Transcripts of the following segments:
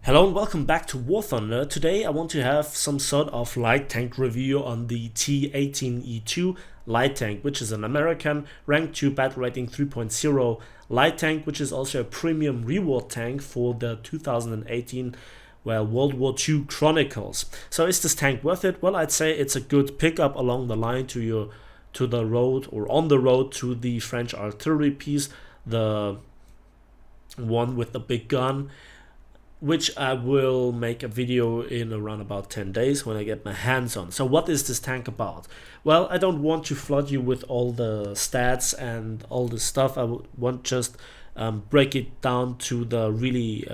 Hello and welcome back to War Thunder. Today I want to have some sort of light tank review on the T18E2 light tank, which is an American rank 2 battle rating 3.0 light tank, which is also a premium reward tank for the 2018 World War II Chronicles. So is this tank worth it? Well, I'd say it's a good pickup along the line to the road or on the road to the French artillery piece, the one with the big gun, which I will make a video in around about 10 days when I get my hands on. So what is this tank about? Well, I don't want to flood you with all the stats and all this stuff. I would want just break it down to the really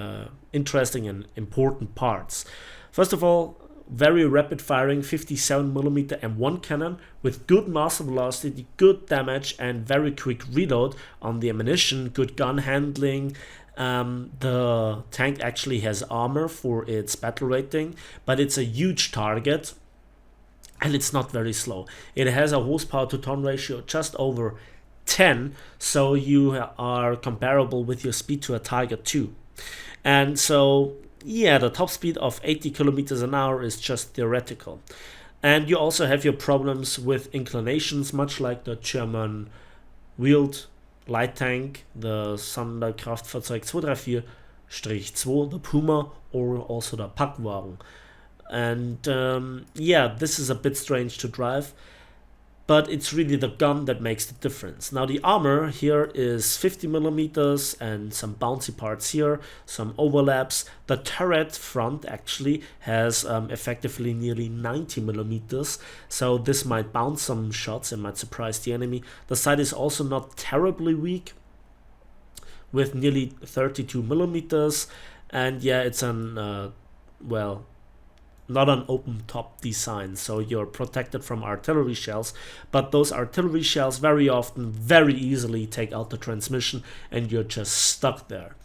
interesting and important parts. First of all, very rapid firing 57mm M1 cannon with good muzzle velocity, good damage and very quick reload on the ammunition, good gun handling. The tank actually has armor for its battle rating, but it's a huge target and it's not very slow. It has a horsepower to ton ratio just over 10, so you are comparable with your speed to a Tiger 2. And so yeah, the top speed of 80 kilometers an hour is just theoretical. And you also have your problems with inclinations, much like the German wheeled light tank, the Sonderkraftfahrzeug 234-2, the Puma, or also the Packwagen. And yeah, this is a bit strange to drive, but it's really the gun that makes the difference. Now the armor here is 50mm and some bouncy parts here, some overlaps. The turret front actually has effectively nearly 90mm, so this might bounce some shots and might surprise the enemy. The sight is also not terribly weak with nearly 32mm, and yeah, it's an well, not an open top design, so you're protected from artillery shells, but those artillery shells very often very easily take out the transmission and you're just stuck there.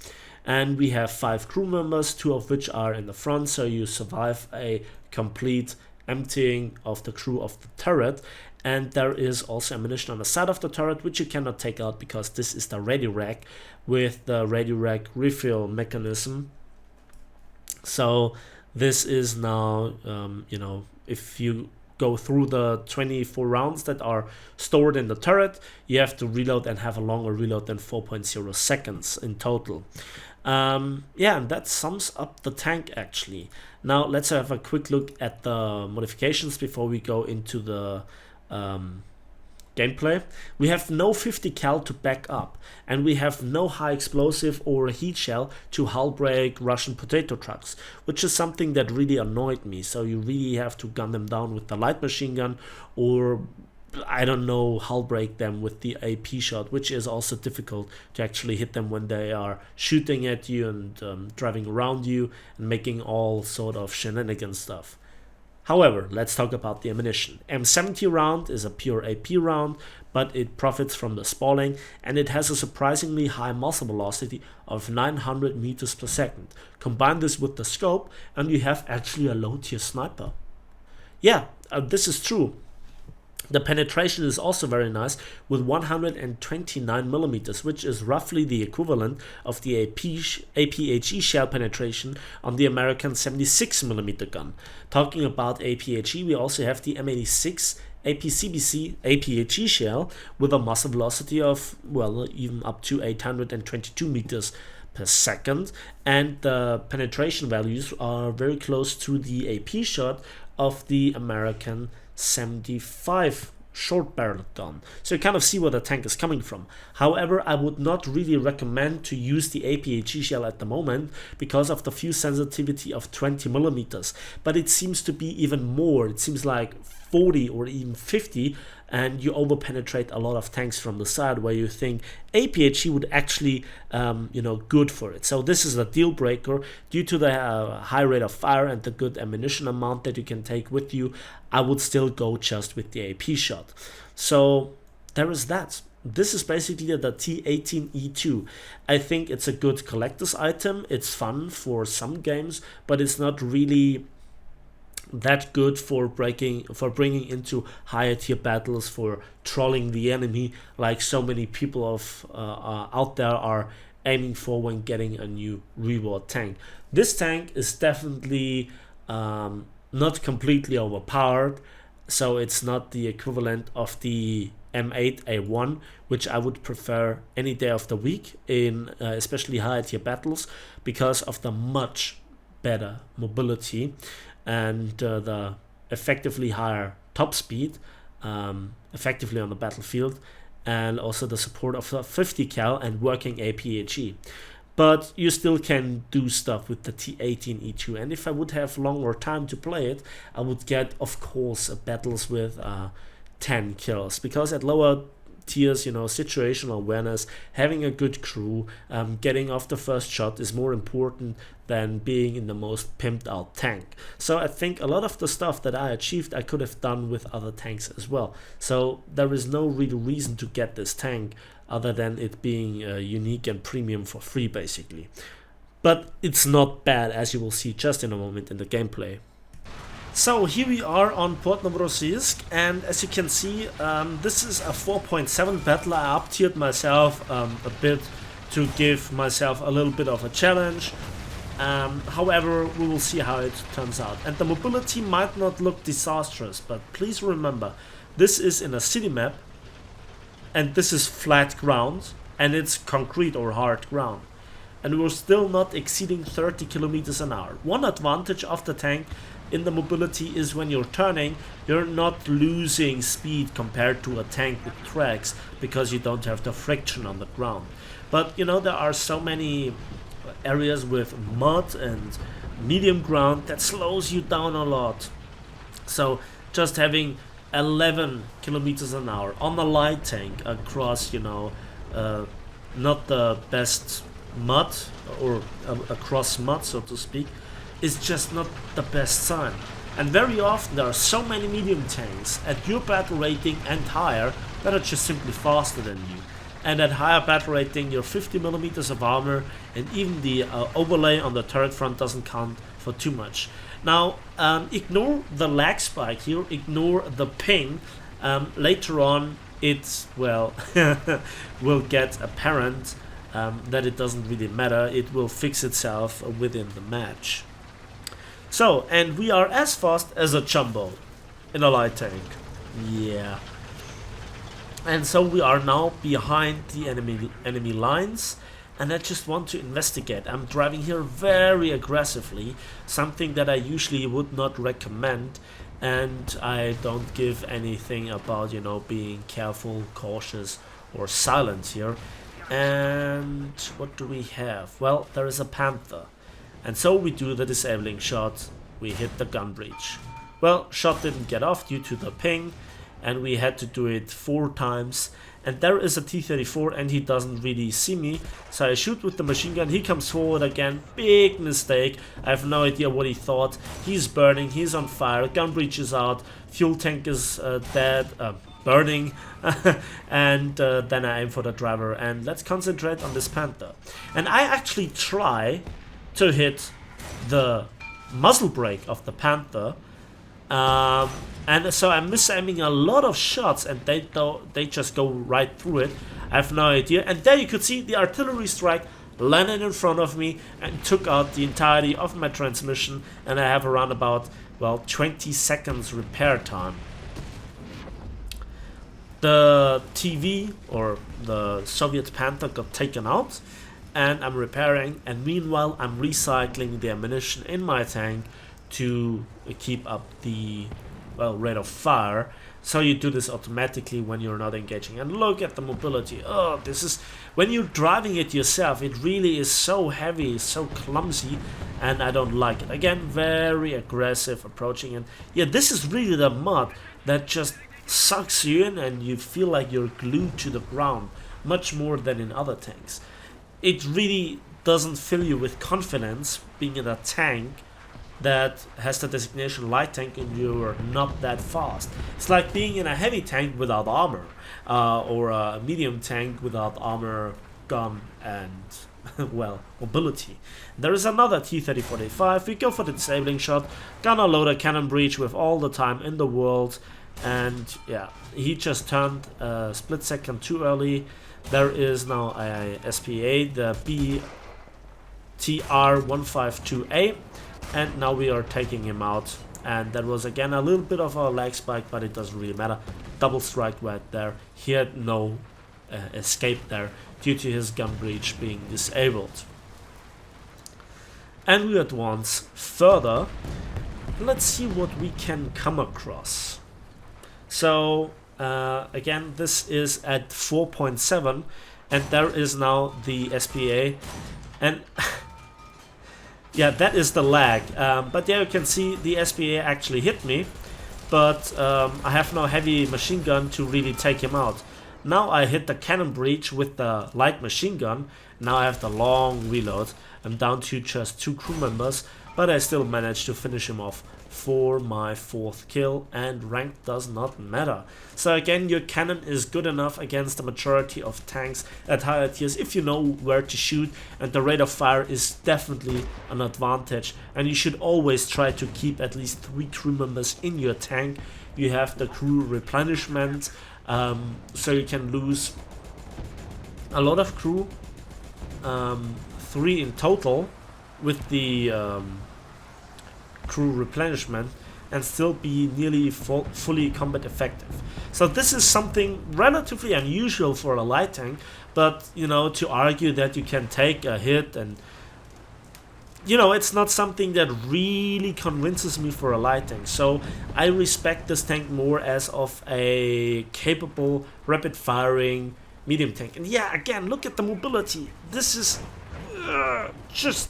And we have 5 crew members, 2 of which are in the front, so you survive a complete emptying of the crew of the turret. And there is also ammunition on the side of the turret, which you cannot take out because this is the ready rack with the ready rack refill mechanism. So this is now, if you go through the 24 rounds that are stored in the turret, you have to reload and have a longer reload than 4.0 seconds in total. Yeah, and that sums up the tank actually. Now let's have a quick look at the modifications before we go into the gameplay. We have no 50 cal to back up, and we have no high explosive or heat shell to hull break Russian potato trucks, which is something that really annoyed me. So you really have to gun them down with the light machine gun, or I don't know, hull break them with the AP shot, which is also difficult to actually hit them when they are shooting at you and driving around you and making all sort of shenanigan stuff. However, let's talk about the ammunition. M70 round is a pure AP round, but it profits from the spalling, and it has a surprisingly high muzzle velocity of 900 meters per second. Combine this with the scope and you have actually a low tier sniper. Yeah, this is true. The penetration is also very nice with 129mm, which is roughly the equivalent of the APHE shell penetration on the American 76mm gun. Talking about APHE, we also have the M86 APCBC APHE shell with a muzzle velocity of, well, even up to 822 meters per second, and the penetration values are very close to the AP shot of the American 75 short barrel gun. So you kind of see where the tank is coming from. However, I would not really recommend to use the APHE shell at the moment because of the fuse sensitivity of 20mm, but it seems to be even more. It seems like 40 or even 50, and you over penetrate a lot of tanks from the side where you think APHE would actually good for it. So this is a deal breaker due to the high rate of fire and the good ammunition amount that you can take with you. I would still go just with the AP shot. So there is that. This is basically the T18E2. I think it's a good collector's item. It's fun for some games, but it's not really that good for bringing into higher tier battles, for trolling the enemy like so many people out there are aiming for when getting a new reward tank. This tank is definitely not completely overpowered, so it's not the equivalent of the M8A1, which I would prefer any day of the week in especially higher tier battles, because of the much better mobility and the effectively higher top speed effectively on the battlefield, and also the support of the 50 cal and working APHE. But you still can do stuff with the T18E2, and if I would have longer time to play it, I would get, of course, battles with 10 kills, because at lower tiers, you know, situational awareness, having a good crew, getting off the first shot is more important than being in the most pimped out tank. So I think a lot of the stuff that I achieved I could have done with other tanks as well. So there is no real reason to get this tank other than it being unique and premium for free, basically. But it's not bad, as you will see just in a moment in the gameplay. So here we are on Port Novorossiysk, and as you can see, this is a 4.7 battle. I up-tiered myself a bit to give myself a little bit of a challenge. However, we will see how it turns out. And the mobility might not look disastrous, but please remember, this is in a city map, and this is flat ground, and it's concrete or hard ground. And we're still not exceeding 30 kilometers an hour. One advantage of the tank in the mobility is when you're turning, you're not losing speed compared to a tank with tracks, because you don't have the friction on the ground. But you know, there are so many areas with mud and medium ground that slows you down a lot. So just having 11 kilometers an hour on a light tank across, you know, not the best mud, or across mud, so to speak, is just not the best sign. And very often there are so many medium tanks at your battle rating and higher that are just simply faster than you. And at higher battle rating, your 50 millimeters of armor and even the overlay on the turret front doesn't count for too much. Now, ignore the lag spike here, ignore the ping. Later on, it, well, will get apparent that it doesn't really matter. It will fix itself within the match. So, and we are as fast as a jumbo in a light tank. Yeah. And so we are now behind the enemy lines, and I just want to investigate. I'm driving here very aggressively, something that I usually would not recommend, and I don't give anything about, you know, being careful, cautious, or silent here. And what do we have? Well, there is a Panther. And so we do the disabling shot, we hit the gun breach. Well, shot didn't get off due to the ping, and we had to do it 4 times. And there is a T-34 and he doesn't really see me, so I shoot with the machine gun. He comes forward again, big mistake. I have no idea what he thought. He's burning, he's on fire, gun breach is out, fuel tank is dead, burning. And then I aim for the driver, and let's concentrate on this Panther. And I actually try to hit the muzzle brake of the Panther, and so I'm misaiming a lot of shots, and they just go right through it. I have no idea. And there you could see the artillery strike landed in front of me and took out the entirety of my transmission, and I have around about, well, 20 seconds repair time. The TV, or the Soviet Panther, got taken out, and I'm repairing, and meanwhile I'm recycling the ammunition in my tank to keep up the, well, rate of fire. So you do this automatically when you're not engaging. And look at the mobility. Oh, this is, when you're driving it yourself, it really is so heavy, so clumsy, and I don't like it. Again, very aggressive approaching, and yeah, this is really the mud that just sucks you in and you feel like you're glued to the ground, much more than in other tanks. It really doesn't fill you with confidence being in a tank that has the designation light tank and you're not that fast. It's like being in a heavy tank without armor, or a medium tank without armor, gun, and well, mobility. There is another T-34A5. We go for the disabling shot, gonna load a cannon breach with all the time in the world, and yeah, he just turned a split second too early, There is now a SPA, the BTR152A, and now we are taking him out. And that was again a little bit of a lag spike, but it doesn't really matter. Double strike right there. He had no escape there due to his gun breach being disabled. And we advance further. Let's see what we can come across. So again, this is at 4.7, and there is now the SPA, and yeah, that is the lag. But yeah, you can see the SPA actually hit me, but I have no heavy machine gun to really take him out. Now I hit the cannon breach with the light machine gun. Now I have the long reload. I'm down to just 2 crew members, but I still managed to finish him off for my 4th kill, and rank does not matter. So again, your cannon is good enough against the majority of tanks at higher tiers if you know where to shoot, and the rate of fire is definitely an advantage, and you should always try to keep at least 3 crew members in your tank. You have the crew replenishment, so you can lose a lot of crew, 3 in total with the crew replenishment, and still be nearly fully combat effective. So this is something relatively unusual for a light tank, but you know, to argue that you can take a hit, and you know, it's not something that really convinces me for a light tank. So I respect this tank more as of a capable rapid firing medium tank. And yeah, again, look at the mobility. This is just...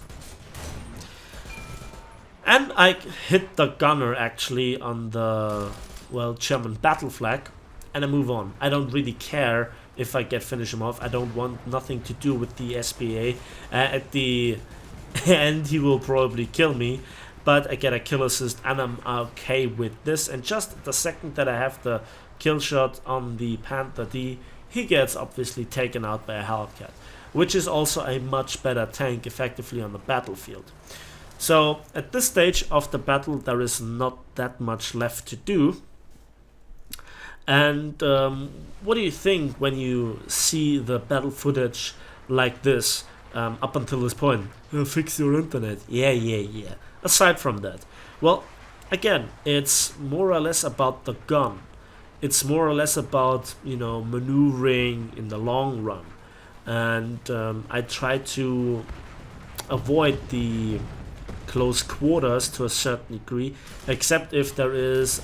And I hit the gunner actually on the, well, German battle flag, and I move on. I don't really care if I finish him off. I don't want nothing to do with the SPA. At the end he will probably kill me, but I get a kill assist and I'm okay with this. And just the second that I have the kill shot on the Panther D, he gets obviously taken out by a Hellcat, which is also a much better tank effectively on the battlefield. So at this stage of the battle there is not that much left to do. And what do you think when you see the battle footage like this up until this point? Fix your internet. Yeah. Aside from that, well, again, it's more or less about the gun. It's more or less about, you know, maneuvering in the long run. And I try to avoid the close quarters to a certain degree, except if there is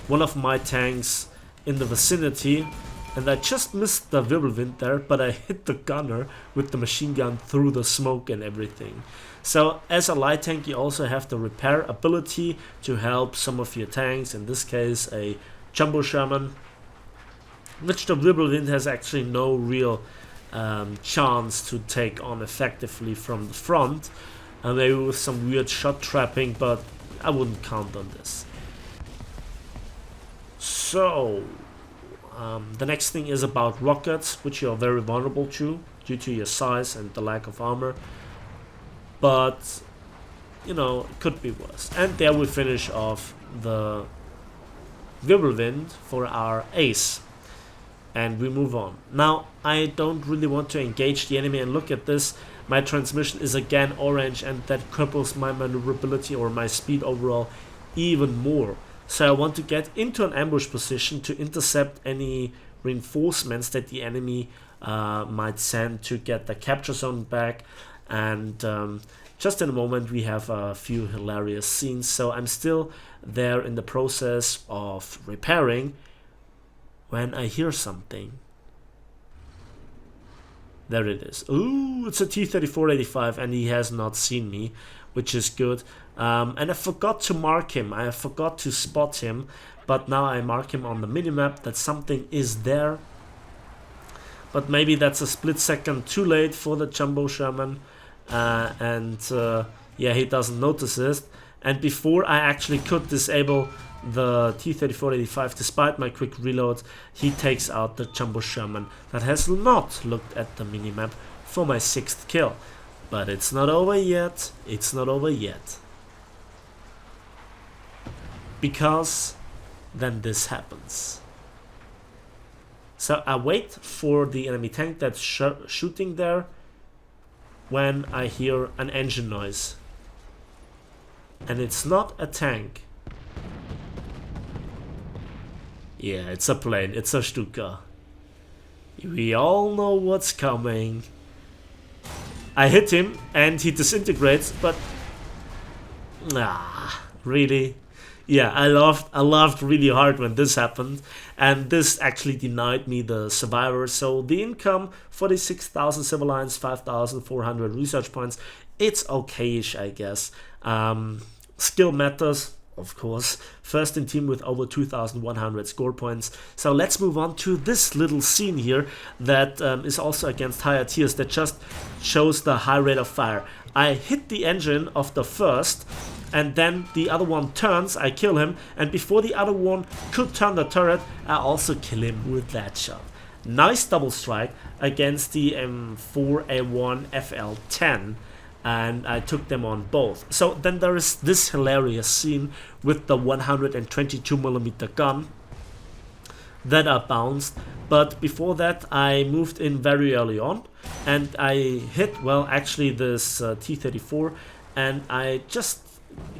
one of my tanks in the vicinity, and I just missed the Wirbelwind there, but I hit the gunner with the machine gun through the smoke and everything. So as a light tank you also have the repair ability to help some of your tanks, in this case a Jumbo Sherman, which the Wirbelwind has actually no real chance to take on effectively from the front. Maybe with some weird shot trapping, but I wouldn't count on this. So the next thing is about rockets, which you are very vulnerable to due to your size and the lack of armor, but you know, it could be worse. And there we finish off the Wirbelwind for our ace, and we move on. Now I don't really want to engage the enemy, and look at this, my transmission is again orange, and that cripples my maneuverability or my speed overall even more. So I want to get into an ambush position to intercept any reinforcements that the enemy might send to get the capture zone back. And just in a moment we have a few hilarious scenes. So I'm still there in the process of repairing when I hear something. There it is. Ooh, it's a T-34-85, and he has not seen me, which is good. And I forgot to mark him. I forgot to spot him, but now I mark him on the minimap that something is there. But maybe that's a split second too late for the Jumbo Sherman, yeah, he doesn't notice it. And before I actually could disable the T-34-85, despite my quick reload, he takes out the Jumbo Sherman that has not looked at the minimap for my 6th kill. But it's not over yet, it's not over yet. Because then this happens. So I wait for the enemy tank that's shooting there when I hear an engine noise. And it's not a tank. Yeah, it's a plane, it's a Stuka. We all know what's coming. I hit him and he disintegrates, but really? Yeah, I laughed really hard when this happened, and this actually denied me the survivor. So the income, 46,000 civil lines, 5,400 research points. It's okayish, I guess. Skill matters, of course. First in team with over 2,100 score points. So let's move on to this little scene here that is also against higher tiers, that just shows the high rate of fire. I hit the engine of the first, and then the other one turns, I kill him, and before the other one could turn the turret, I also kill him with that shot. Nice double strike against the M4A1 FL10, and I took them on both. So then there is this hilarious scene with the 122mm gun that I bounced, but before that I moved in very early on, and I hit, well, actually this T-34, and I just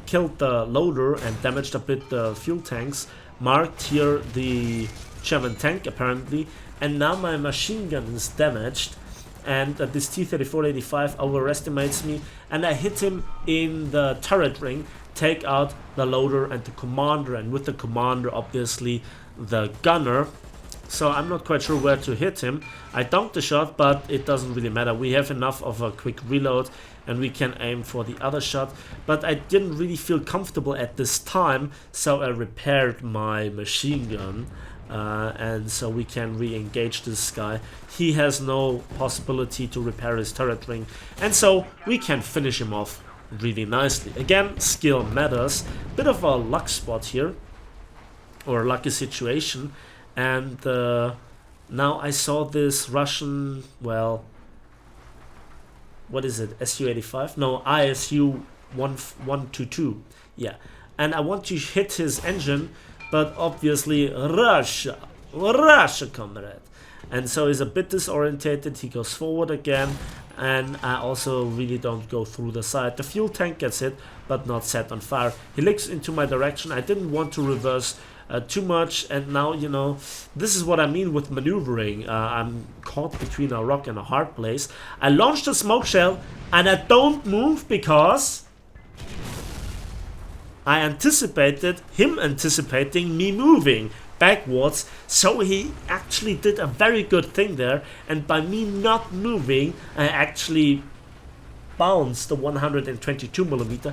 killed the loader and damaged a bit the fuel tanks, marked here the German tank apparently, and now my machine gun is damaged, and this T-34-85 overestimates me, and I hit him in the turret ring, take out the loader and the commander, and with the commander obviously the gunner. So I'm not quite sure where to hit him. I dunked the shot, but it doesn't really matter. We have enough of a quick reload and we can aim for the other shot. But I didn't really feel comfortable at this time, so I repaired my machine gun. And so we can re-engage this guy. He has no possibility to repair his turret ring, and so we can finish him off really nicely. Again, skill matters. Bit of a luck spot here, or lucky situation. And now I saw this Russian, well, what is it, SU-85? No, ISU 122, yeah. And I want to hit his engine, but obviously Russia, comrade. And so he's a bit disorientated, he goes forward again, and I also really don't go through the side. The fuel tank gets hit, but not set on fire. He looks into my direction. I didn't want to reverse too much, and now, you know, this is what I mean with maneuvering. I'm caught between a rock and a hard place. I launched a smoke shell, and I don't move because I anticipated him anticipating me moving backwards, so he actually did a very good thing there, and by me not moving, I actually bounced the 122mm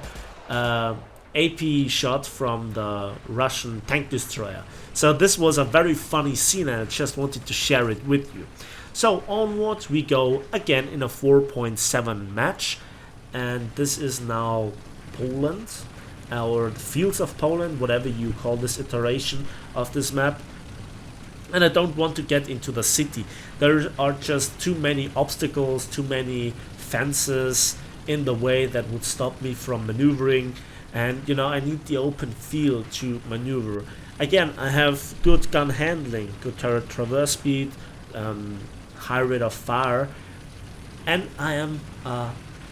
AP shot from the Russian tank destroyer. So this was a very funny scene, and I just wanted to share it with you. So onwards we go again in a 4.7 match, and this is now Poland, or the fields of Poland, whatever you call this iteration of this map. And I don't want to get into the city. There are just too many obstacles, too many fences in the way that would stop me from maneuvering. And, you know, I need the open field to maneuver. Again, I have good gun handling, good turret traverse speed, high rate of fire, and I am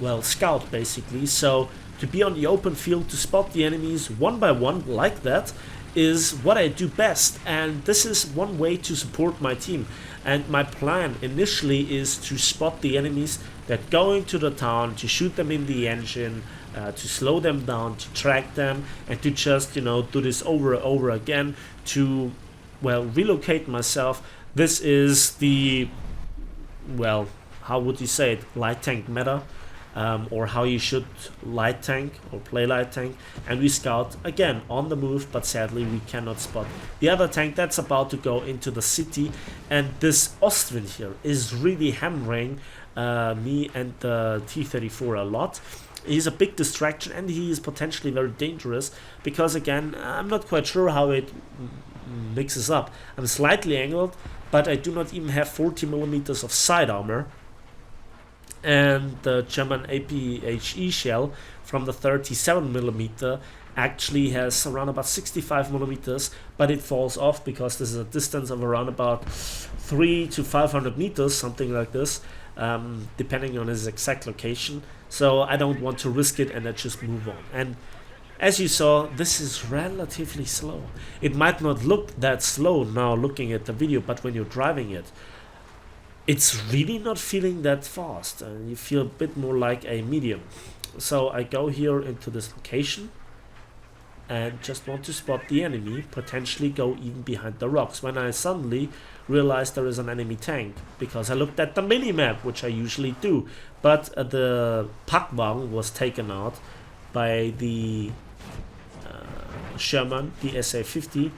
well, scout basically. So to be on the open field, to spot the enemies one by one like that, is what I do best, and this is one way to support my team. And my plan initially is to spot the enemies that go into the town, to shoot them in the engine, to slow them down, to track them, and to just, you know, do this over and over again to, well, relocate myself. This is the, well, how would you say it, light tank meta, or how you should light tank or play light tank. And we scout again on the move, but sadly we cannot spot the other tank that's about to go into the city. And this Austrian here is really hammering me and the T-34 a lot. He's a big distraction, and he is potentially very dangerous because, again, I'm not quite sure how it mixes up. I'm slightly angled, but I do not even have 40mm of side armor. And the German APHE shell from the 37mm actually has around about 65 millimeters, but it falls off because this is a distance of around about 300 to 500 meters, something like this, depending on its exact location. So I don't want to risk it, and I just move on. And as you saw, this is relatively slow. It might not look that slow now looking at the video, but when you're driving it, it's really not feeling that fast. You feel a bit more like a medium. So I go here into this location and just want to spot the enemy, potentially go even behind the rocks, when I suddenly realize there is an enemy tank, because I looked at the mini-map, which I usually do, but the Packwagen was taken out by the Sherman, the SA-50,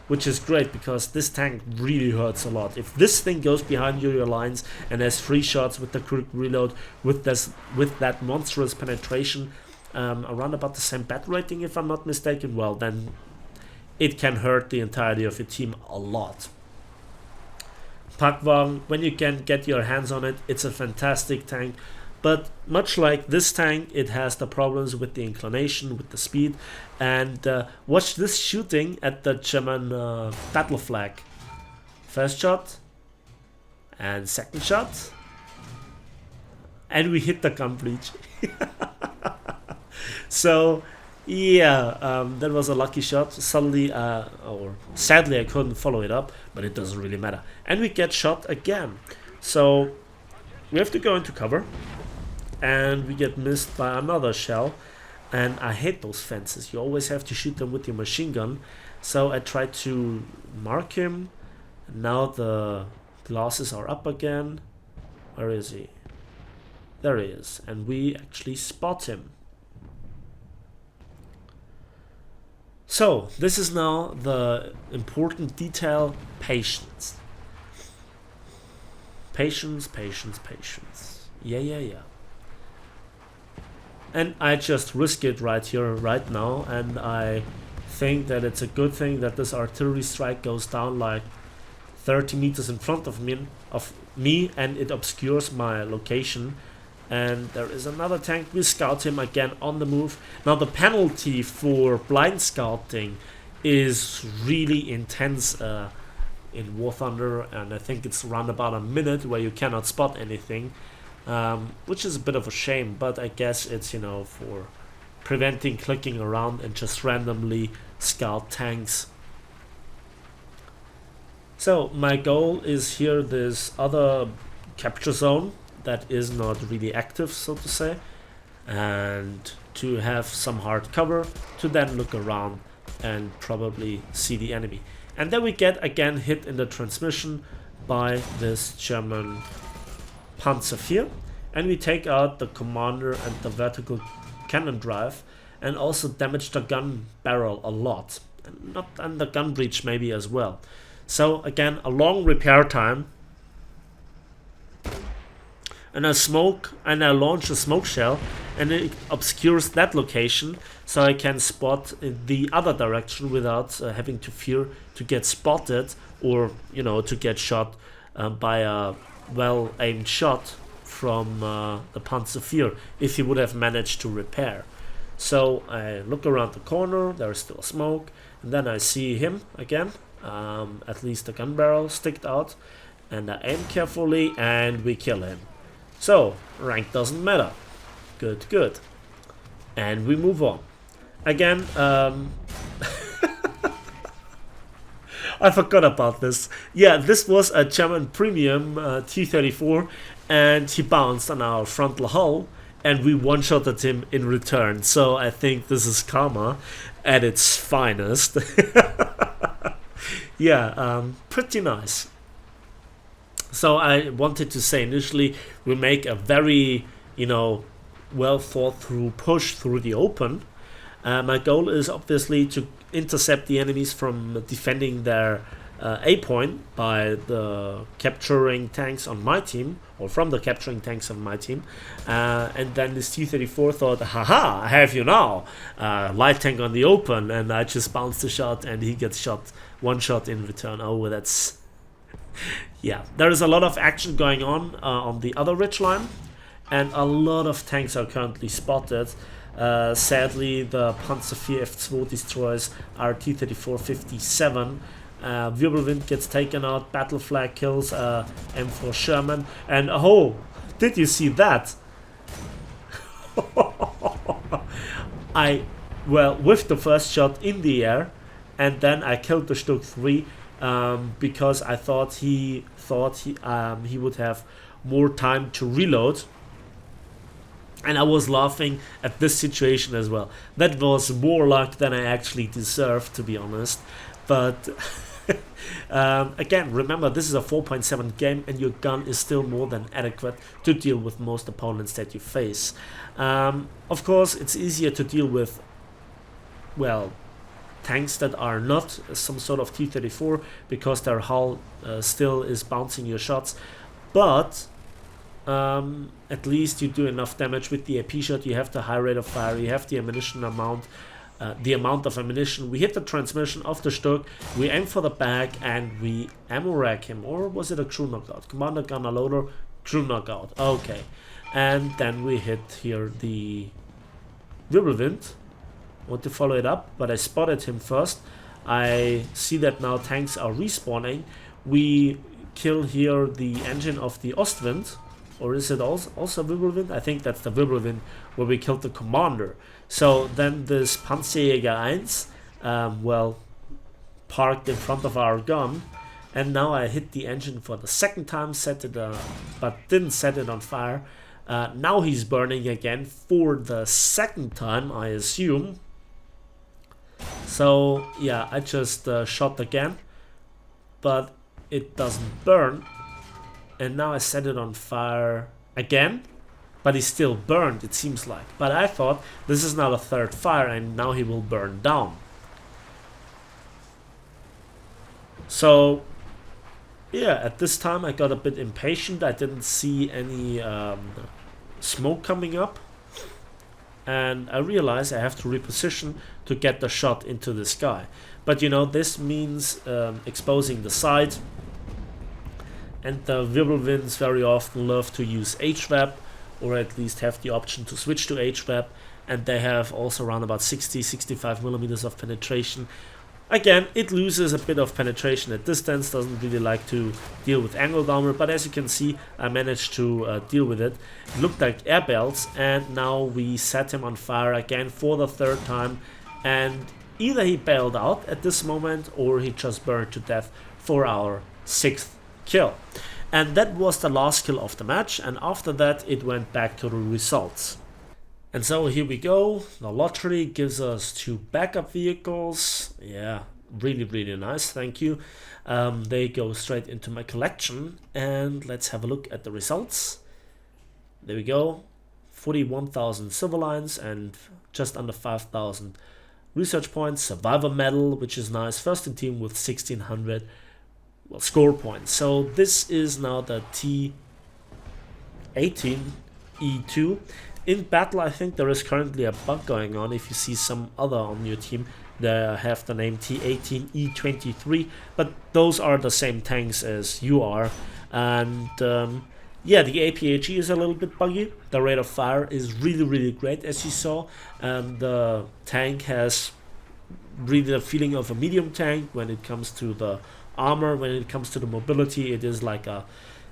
which is great because this tank really hurts a lot. If this thing goes behind your lines and has 3 shots with the quick reload, with that monstrous penetration, around about the same battle rating if I'm not mistaken, well, then it can hurt the entirety of your team a lot. Packwagen, when you can get your hands on it, it's a fantastic tank, but much like this tank, it has the problems with the inclination, with the speed. And watch this shooting at the German battle flag. First shot and second shot, and we hit the gun breach. So yeah, that was a lucky shot. Suddenly, or sadly, I couldn't follow it up, but it doesn't really matter. And we get shot again. So we have to go into cover, and we get missed by another shell. And I hate those fences. You always have to shoot them with your machine gun. So I tried to mark him. Now the glasses are up again. Where is he? There he is. And we actually spot him. So this is now the important detail: patience. Patience, patience, patience. Yeah. And I just risk it right here, right now, and I think that it's a good thing that this artillery strike goes down like 30 meters in front of me, and it obscures my location. And there is another tank. We scout him again on the move. Now the penalty for blind scouting is really intense in War Thunder, and I think it's around about a minute where you cannot spot anything. Which is a bit of a shame, but I guess it's, you know, for preventing clicking around and just randomly scout tanks. So my goal is here, this other capture zone that is not really active, so to say, and to have some hard cover to then look around and probably see the enemy. And then we get again hit in the transmission by this German Panzer IV, and we take out the commander and the vertical cannon drive, and also damage the gun barrel a lot, and the gun breech maybe as well. So again, a long repair time, and I launch a smoke shell, and it obscures that location, so I can spot the other direction without having to fear to get spotted, or, you know, to get shot by a well-aimed shot from the Panzer IV if he would have managed to repair. So I look around the corner, there is still smoke, and then I see him again, at least the gun barrel sticked out, and I aim carefully and we kill him. So rank doesn't matter. Good. And we move on. Again, I forgot about this. Yeah, this was a German premium T-34, and he bounced on our frontal hull, and we one-shotted him in return. So I think this is karma at its finest. Yeah, pretty nice. So I wanted to say initially, we make a very, you know, well thought through push through the open. My goal is obviously to intercept the enemies from defending their A point by the capturing tanks on my team, or from the capturing tanks on my team. And then this T-34 thought, haha, I have you now, light tank on the open, and I just bounced the shot and he gets shot, one shot in return. Oh, that's... Yeah, there is a lot of action going on the other ridge line, and a lot of tanks are currently spotted. Sadly, the Panzer IV F2 destroys our T-34-57. Wirbelwind gets taken out, battle flag kills M4 Sherman, and oh, did you see that? I, well, with the first shot in the air, and then I killed the Stuck 3 because I thought he would have more time to reload. And I was laughing at this situation as well. That was more luck than I actually deserved, to be honest. But again, remember, this is a 4.7 game and your gun is still more than adequate to deal with most opponents that you face. Of course, it's easier to deal with, well, tanks that are not some sort of T-34 because their hull still is bouncing your shots. But at least you do enough damage with the AP shot. You have the high rate of fire, you have the ammunition amount, the amount of ammunition. We hit the transmission of the Stuck, we aim for the back, and we ammo rack him. Or was it a crew knockout? Commander gunner loader, crew knockout. Okay. And then we hit here the Wirbelwind. Want to follow it up, but I spotted him first. I see that now tanks are respawning. We kill here the engine of the Ostwind. Or is it also Wirbelwind? I think that's the Wirbelwind where we killed the commander. So then this Panzerjäger 1, well, parked in front of our gun. And now I hit the engine for the second time, set it, but didn't set it on fire. Now he's burning again for the second time, I assume. So yeah, I just shot again, but it doesn't burn. And now I set it on fire again, but he's still burned, it seems like. But I thought this is now a third fire and now he will burn down. So yeah, at this time I got a bit impatient. I didn't see any smoke coming up, and I realized I have to reposition to get the shot into the sky. But you know, this means exposing the side. And the Wirbelwinds very often love to use HVAP, or at least have the option to switch to HVAP, and they have also around about 60-65 millimeters of penetration. Again, it loses a bit of penetration at distance, doesn't really like to deal with angled armor, but as you can see, I managed to deal with it. It looked like air belts, and now we set him on fire again for the third time, and either he bailed out at this moment, or he just burned to death for our 6th kill. And that was the last kill of the match, and after that it went back to the results. And so here we go. The lottery gives us 2 backup vehicles. Yeah, really nice, thank you. They go straight into my collection, and let's have a look at the results. There we go. 41,000 silver lines and just under 5,000 research points. Survivor medal, which is nice. First in team with 1,600 score points. So this is now the T18E2. In battle, I think there is currently a bug going on. If you see some other on your team, they have the name T18E23, but those are the same tanks as you are. And yeah, the APHE is a little bit buggy. The rate of fire is really great, as you saw. The tank has really the feeling of a medium tank when it comes to the armor. When it comes to the mobility, it is like a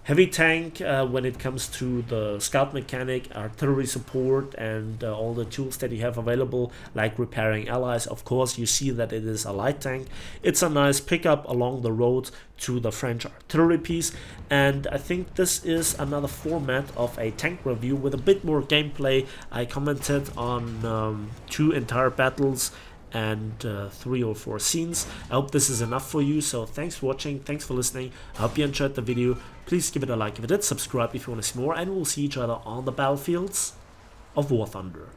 heavy tank. When it comes to the scout mechanic, artillery support, and all the tools that you have available, like repairing allies, of course you see that it is a light tank. It's a nice pickup along the road to the French artillery piece, and I think this is another format of a tank review with a bit more gameplay. I commented on 2 entire battles and 3 or 4 scenes. I hope this is enough for you, so thanks for watching, thanks for listening. I hope you enjoyed the video. Please give it a like if you did, subscribe if you want to see more, and we'll see each other on the battlefields of War Thunder.